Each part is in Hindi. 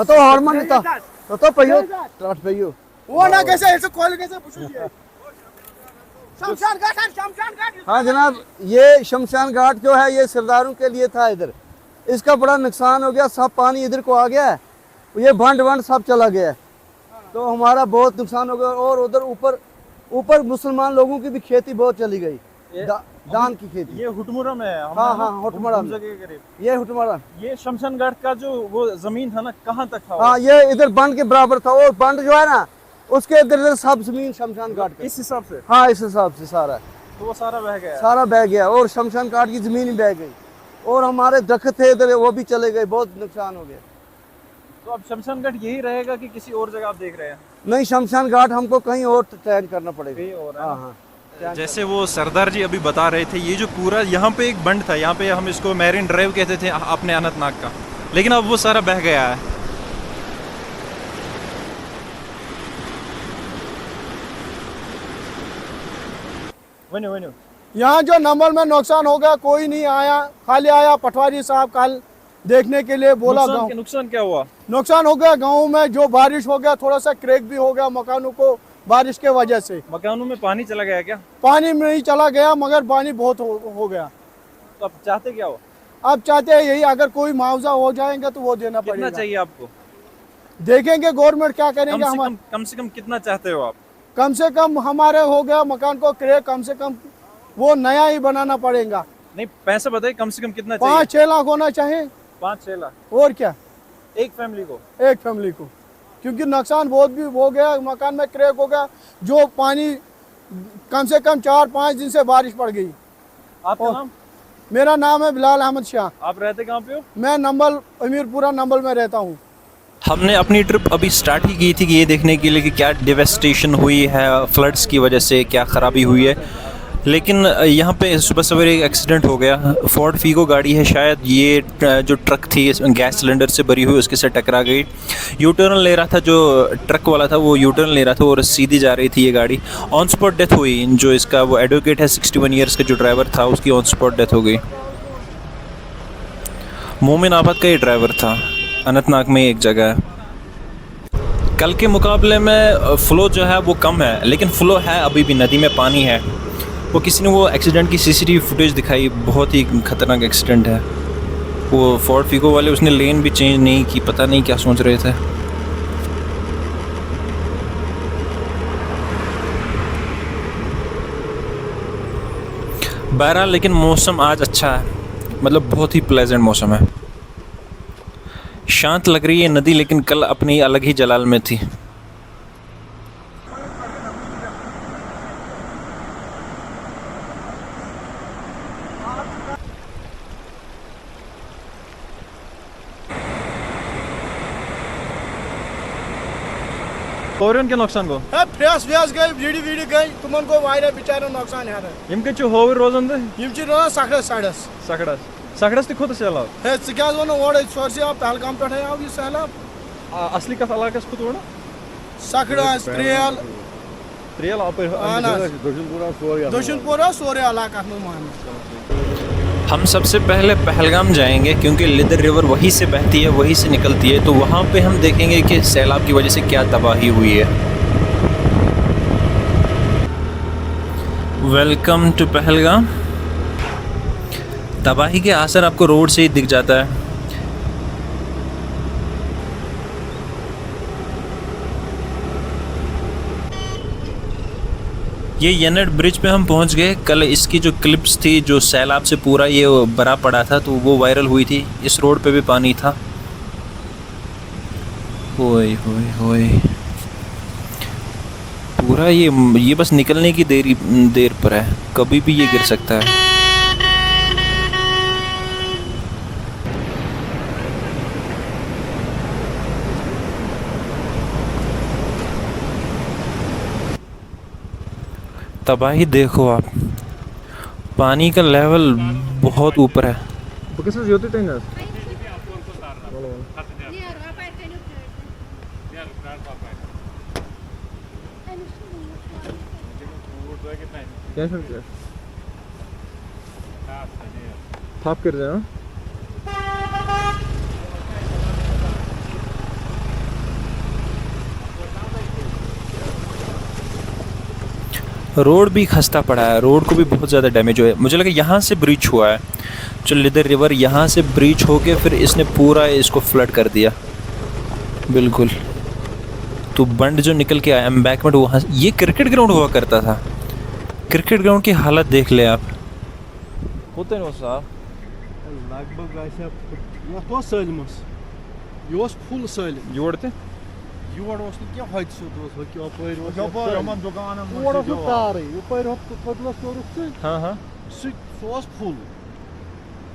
तो हॉर्मोन था तो पहियो ट्रट पहियो वो ना कैसे ऐसे कॉल कैसे पूछिए शमशान घाट। हाँ जनाब, ये शमशान घाट जो है ये सरदारों के लिए था। इधर इसका बड़ा नुकसान हो गया, सब पानी इधर को आ गया है, ये भंड वंड सब चला गया है, तो हमारा बहुत नुकसान हो गया। और उधर ऊपर मुसलमान लोगों की भी खेती बहुत चली गई, धान की खेती। ये हुटमुरम है। हाँ हाँ हुटमुरम, ये हुटमुरम। ये शमशान घाट का जो वो जमीन था ना, कहाँ तक था? हाँ ये इधर बंड के बराबर था, और बंड जो है ना उसके इधर सब जमीन शमशान घाट इस हिसाब से। हाँ इस हिसाब से सारा, तो वो सारा बह गया? सारा बह गया, और शमशान घाट की जमीन ही बह गई, और हमारे दरख्त थे इधर वो भी चले गए, बहुत नुकसान हो गया। तो अब शमशान घाट यही रहेगा कि किसी और जगह आप देख रहे हैं? नहीं, शमशान घाट हमको कहीं और चयन करना पड़ेगा। हाँ हाँ। जैसे वो सरदार जी अभी बता रहे थे, ये जो पूरा यहाँ पे एक बंड था, यहाँ पे हम इसको मैरिन ड्राइव कहते थे अपने अनंतनाग का, लेकिन अब वो सारा बह गया है। यहाँ जो नंबर में नुकसान हो गया, कोई नहीं आया, खाली आया पटवारी साहब कल देखने के लिए, बोला गाँव। नुकसान क्या हुआ? नुकसान हो गया गाँव में, जो बारिश हो गया थोड़ा सा क्रैक भी हो गया मकानों को बारिश के वजह से। मकानों में पानी चला गया क्या? पानी में नहीं चला गया, मगर पानी बहुत हो गया। तो अब चाहते क्या हो? अब चाहते हैं यही, अगर कोई मुआवजा हो जाएगा तो वो देना पड़ेगा। कितना चाहिए आपको? देखेंगे गवर्नमेंट क्या करेंगे। कम से कम कितना चाहते हो आप? कम से कम हमारे हो गया मकान को क्रैक, कम से कम वो नया ही बनाना पड़ेगा। नहीं, पैसा बताइए, कम से कम कितना चाहिए? 5-6 लाख होना चाहिए। 5-6 लाख? और क्या, एक फैमिली को? एक फैमिली को, क्योंकि नुकसान बहुत भी हो गया, मकान में क्रैक हो गया, जो पानी कम से कम 4-5 दिन से बारिश पड़ गई। आपका नाम? मेरा नाम है बिलाल अहमद शाह। आप रहते कहाँ पे हो? मैं नंबल अमीरपुरा नंबल में रहता हूँ। हमने अपनी ट्रिप अभी स्टार्ट ही की थी कि ये देखने के लिए कि क्या डेवेस्टेशन हुई है फ्लड्स की वजह से, क्या ख़राबी हुई है, लेकिन यहाँ पे सुबह सवेरे एक एक्सीडेंट हो गया। फोर्ड फीगो गाड़ी है शायद, ये जो ट्रक थी गैस सिलेंडर से भरी हुई उसके से टकरा गई। यू टर्न ले रहा था, जो ट्रक वाला था वो यू टर्न ले रहा था और सीधी जा रही थी ये गाड़ी। ऑन स्पॉट डेथ हुई। जो इसका वो एडवोकेट है 61 ईयर्स का जो ड्राइवर था, उसकी ऑन स्पॉट डेथ हो गई। मोमिनाबाद का ये ड्राइवर था, अनंतनाग में एक जगह है। कल के मुकाबले में फ़्लो जो है वो कम है, लेकिन फ़्लो है अभी भी, नदी में पानी है। वो किसी ने वो एक्सीडेंट की सीसीटीवी फुटेज दिखाई, बहुत ही खतरनाक एक्सीडेंट है। वो फोर्ड फीगो वाले, उसने लेन भी चेंज नहीं की, पता नहीं क्या सोच रहे थे। बहरहाल लेकिन मौसम आज अच्छा है, मतलब बहुत ही प्लेजेंट मौसम है। शांत लग रही है नदी, लेकिन कल अपनी अलग ही जलाल में थी। और उनके नुकसान को फ्रेस गई, वीडी गई, तुमन को वायरा बिचारा नुकसान है। यम के होवर रोजन यम च रोजान सखड़स तक खोत सैलाब है क्या वन ओर सोर्स आप पहलगाम पे आव ये सैलाब असली कथ इलाकस खुद ओड़ सखड़स त्रेल आप दोशनपुरा सोरे इलाका में मान। हम सबसे पहले पहलगाम जाएंगे, क्योंकि लिदर रिवर वहीं से बहती है, वहीं से निकलती है, तो वहाँ पे हम देखेंगे कि सैलाब की वजह से क्या तबाही हुई है। Welcome to Pahalgam. तबाही के असर आपको रोड से ही दिख जाता है। ये यनेट ब्रिज पे हम पहुंच गए। कल इसकी जो क्लिप्स थी, जो सैलाब से पूरा ये भरा पड़ा था, तो वो वायरल हुई थी। इस रोड पे भी पानी था। होए होए होए, पूरा ये बस निकलने की देर पर है, कभी भी ये गिर सकता है। तबाही देखो आप, पानी का लेवल बहुत ऊपर है। रोड भी खस्ता पड़ा है, रोड को भी बहुत ज़्यादा डैमेज हुआ है। मुझे लगा यहाँ से ब्रीच हुआ है, जो लिदर रिवर यहाँ से ब्रीच होके फिर इसने पूरा इसको फ्लड कर दिया बिल्कुल। तो बंड जो निकल के आया एम्बैकमेंट, वहाँ ये क्रिकेट ग्राउंड हुआ करता था। क्रिकेट ग्राउंड की हालत देख ले आप। होते हैं साहब लगभग सलमस यह फुल सलम जोड़ते योर क्या हद हाँ हाँ सह फुल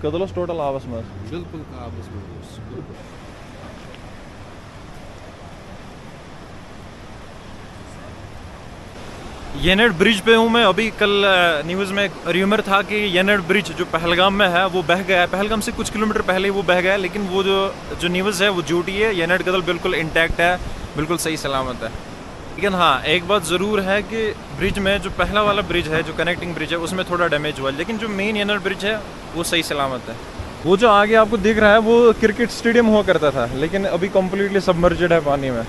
कदलस टोटल आवास में बिल्कुल आबस में येनेट ब्रिज पे हूँ मैं अभी। कल न्यूज़ में र्यूमर था कि येनेट ब्रिज जो पहलगाम में है वो बह गया है, पहलगाम से कुछ किलोमीटर पहले ही वो बह गया है, लेकिन वो जो न्यूज़ है वो झूठी है। येनेट गदल बिल्कुल इंटैक्ट है, बिल्कुल सही सलामत है। लेकिन हाँ, एक बात ज़रूर है कि ब्रिज में जो पहला वाला ब्रिज है, जो कनेक्टिंग ब्रिज है, उसमें थोड़ा डैमेज हुआ है, लेकिन जो मेन येनेट ब्रिज है वो सही सलामत है। वो जो आगे आपको दिख रहा है वो क्रिकेट स्टेडियम हुआ करता था, लेकिन अभी कम्प्लीटली सबमर्जेड है पानी में।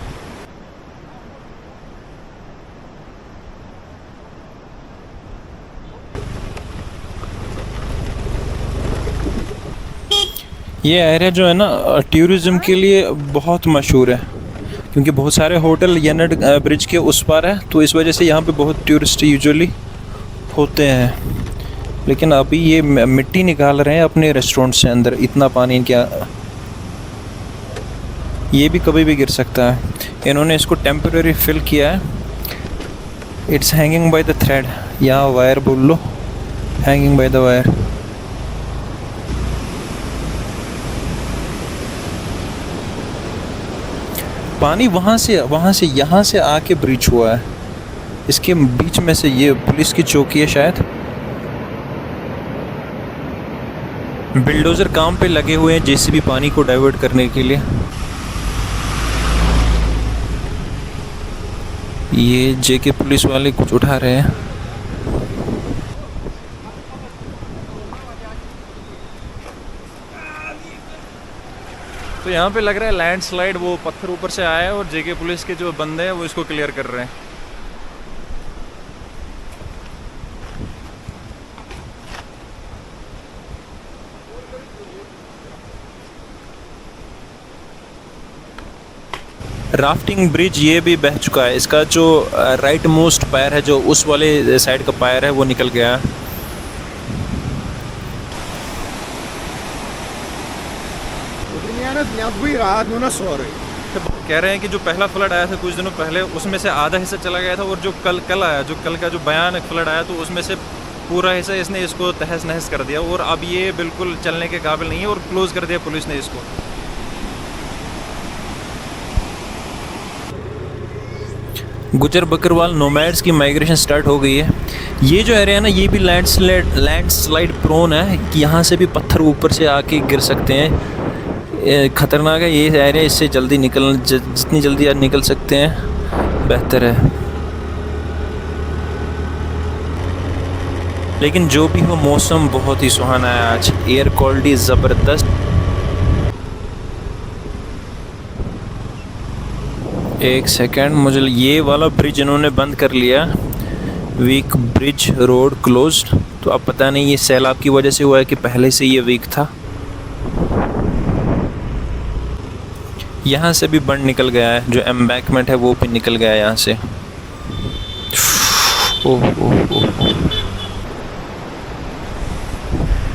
ये एरिया जो है ना टूरिज़्म के लिए बहुत मशहूर है, क्योंकि बहुत सारे होटल येनेट ब्रिज के उस पार है, तो इस वजह से यहाँ पे बहुत टूरिस्ट यूजुअली होते हैं। लेकिन अभी ये मिट्टी निकाल रहे हैं अपने रेस्टोरेंट से अंदर, इतना पानी क्या, ये भी कभी भी गिर सकता है। इन्होंने इसको टेम्परेरी फिल किया है। It's hanging by the thread, यहाँ वायर बोल लो, हैंगिंग बाय द वायर। पानी वहाँ से यहाँ से आके ब्रीच हुआ है, इसके बीच में से। ये पुलिस की चौकी है शायद। बिल्डोज़र काम पे लगे हुए हैं जेसीबी पानी को डाइवर्ट करने के लिए। ये जेके पुलिस वाले कुछ उठा रहे हैं। तो यहाँ पे लग रहा है लैंडस्लाइड, वो पत्थर ऊपर से आया है और जेके पुलिस के जो बंदे हैं वो इसको क्लियर कर रहे हैं। राफ्टिंग ब्रिज ये भी बह चुका है, इसका जो राइट मोस्ट पैर है, जो उस वाले साइड का पैर है, वो निकल गया है। कह रहे हैं कि जो पहला फ्लड आया था कुछ दिनों पहले, उसमें से आधा हिस्सा चला गया था, और जो कल आया, जो कल का जो भयानक फ्लड आया, तो उसमें से पूरा हिस्सा इसने इसको तहस नहस कर दिया, और अब ये बिल्कुल चलने के काबिल नहीं है, और क्लोज कर दिया पुलिस ने इसको। गुजर बकरवाल नोमैड्स की माइग्रेशन स्टार्ट हो गई है। ये जो एरिया है ना, ये भी लैंडस्लाइड प्रोन है, कि यहाँ से भी पत्थर ऊपर से आके गिर सकते हैं। ख़तरनाक है ये एरिया, इससे जल्दी जितनी जल्दी आज निकल सकते हैं बेहतर है। लेकिन जो भी हो, मौसम बहुत ही सुहाना है आज, एयर क्वालिटी ज़बरदस्त। एक सेकेंड, मुझे ये वाला ब्रिज इन्होंने बंद कर लिया, वीक ब्रिज, रोड क्लोज्ड। तो अब पता नहीं ये सैलाब की वजह से हुआ है कि पहले से ये वीक था। यहाँ से भी बंड निकल गया है, जो एम्बैकमेंट है वो भी निकल गया है यहाँ से। ओह ओह ओह।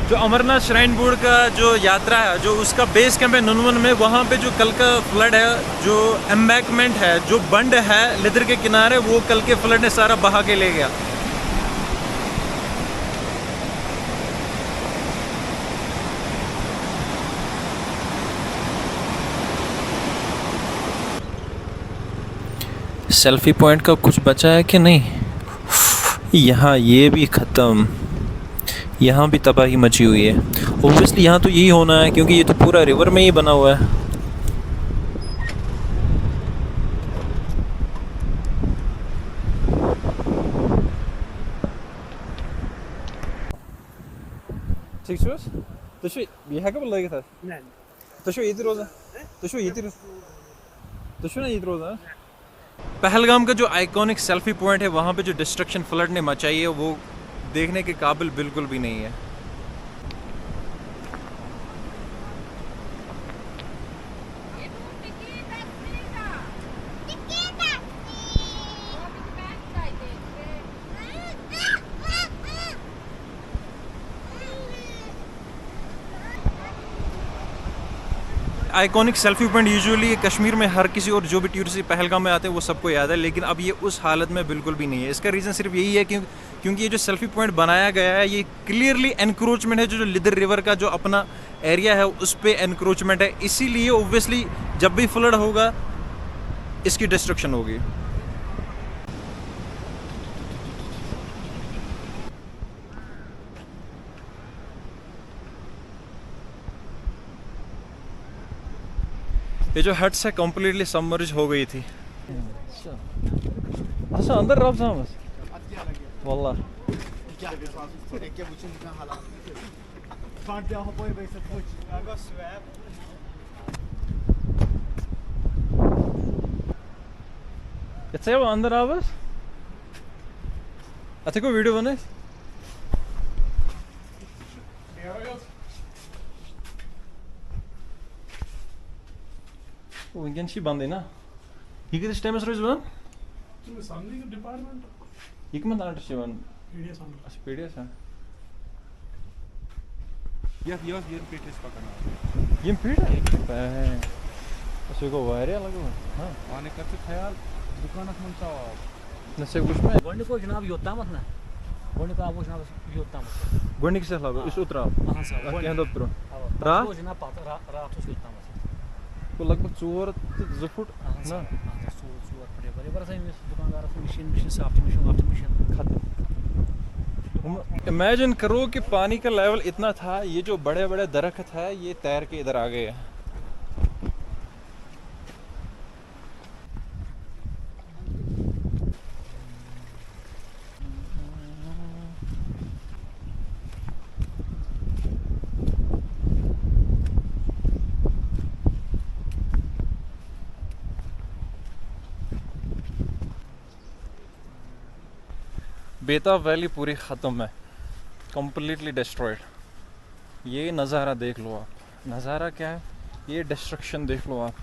जो अमरनाथ श्राइन बोर्ड का जो यात्रा है, जो उसका बेस कैंप है नुनवन में, वहाँ पे जो कल का फ्लड है, जो एम्बैकमेंट है, जो बंड है लिदर के किनारे, वो कल के फ्लड ने सारा बहा के ले गया। सेल्फी पॉइंट का कुछ बचा है कि नहीं? यहाँ ये भी ख़त्म, यहाँ भी तबाही मची हुई है। ओब्वियसली यहाँ तो यही होना है, क्योंकि ये तो पूरा रिवर में ही बना हुआ है। पहलगाम का जो आइकॉनिक सेल्फी पॉइंट है वहाँ पे जो डिस्ट्रक्शन फ्लड ने मचाई है वो देखने के काबिल बिल्कुल भी नहीं है। Iconic selfie point usually Kashmir में हर किसी और जो भी टूरिस्ट पहलगाम में आते हैं वो सबको याद है, लेकिन अब ये उस हालत में बिल्कुल भी नहीं है। इसका रीज़न सिर्फ यही है क्योंकि ये जो सेल्फी पॉइंट बनाया गया है ये क्लियरली एनक्रोचमेंट है। जो लिदर रिवर का जो अपना एरिया है उस पर एनक्रोचमेंट है, इसीलिए ओब्वियसली जब भी फ्लड होगा इसकी डिस्ट्रक्शन होगी। ये जो हट्स है कम्प्लीटली सबमर्ज हो गई थी। अच्छा अंदर रब सामस वल्लाह ये वो अंदर आवस अच्छा को वीडियो बने वुनकन बंद ना यह किस टाइमस रोज बंद यह कम अंडर पीडीएस यम पीड गो वारिया लग आने कर ख्याल दुकान मन नसे वुच में गो जनाब योतामत ना गोनिक आबो जनाब योतामत गोनिक से लग इस उतरा हां सर क्या दो प्रो रात जनाब रात योतामत को लगभग 4 फुट ना इमेजिन करो कि पानी का लेवल इतना था, ये जो बड़े बड़े दरख्त है ये तैर के इधर आ गए हैं। बेताब वैली पूरी ख़त्म है, कम्प्लीटली डिस्ट्रॉयड। ये नज़ारा देख लो आप, नज़ारा क्या है, ये डिस्ट्रक्शन देख लो आप।